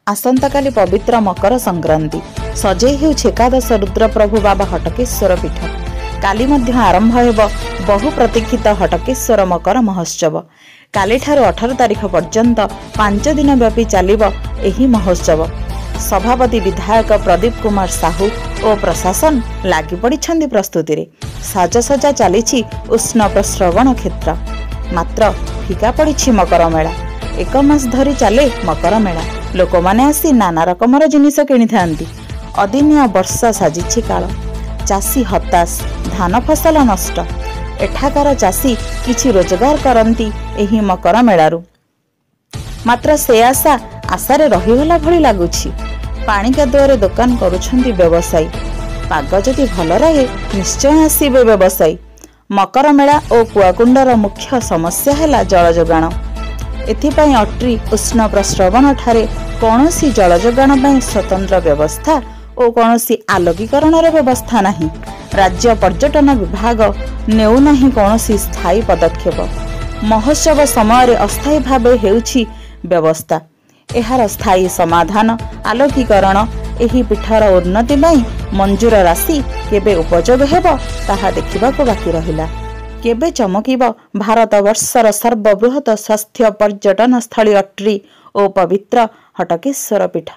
आसंता काली पवित्र मकर संक्रांति सजई हेउछि एकादश रुद्रप्रभु बाबा हटकेश्वर पीठ। काली मध्य आरंभ हेब बहु प्रतीक्षित हटकेश्वर मकर महोत्सव। काली ठारू 18 तारिख पर्यंत 5 दिन व्यापी चलिब एही महोत्सव। सभापति विधायक प्रदीप कुमार साहू और प्रशासन लागि पड़िछन्ति प्रस्तुति रे। साजसजा चली उष्ण प्रश्रवण क्षेत्र। मात्र फिका पड़ी मकर मेला। 1 मास धरी चले मकर मेला। लोक माने आसी नाना रकमर जिनिस किनी थांती। अदिनिया वर्षा साजिछि काल। चाषी हताश, धान फसल नष्ट। एठाकार चाषी किछि रोजगार करंती एही मकर मेलारू। मात्र से आशारे रहीगला भली लागुछि। पानी कादुआरे दुकान करुछन्ति व्यवसायी। पाग जदि भल रहे निश्चय आसीबे व्यवसायी। मकर मेला और कुआकुंडर मुख्य समस्या है जल जोगाण। एथिपाई अट्री उष्ण प्रश्रवण ठारे कौनसी जल जोगाण पाई स्वतंत्र व्यवस्था और कौनसी आलोकीकरण व्यवस्था नहीं। राज्य पर्यटन विभाग नेउ नहीं कौनसी स्थायी पदक्षेप। महोत्सव समय अस्थायी भाव हेउछि व्यवस्था। एहार स्थायी समाधान आलोकीकरण एही पीठर उन्नति पाई मंजूर राशि केबे उपयोग हेबो ताहा देखिबाको बाकी रहिला। केबे चमकिब भारत वर्षर सर्वबृहत स्वास्थ्य पर्यटन स्थली अट्री और पवित्र हटकेश्वर पीठ।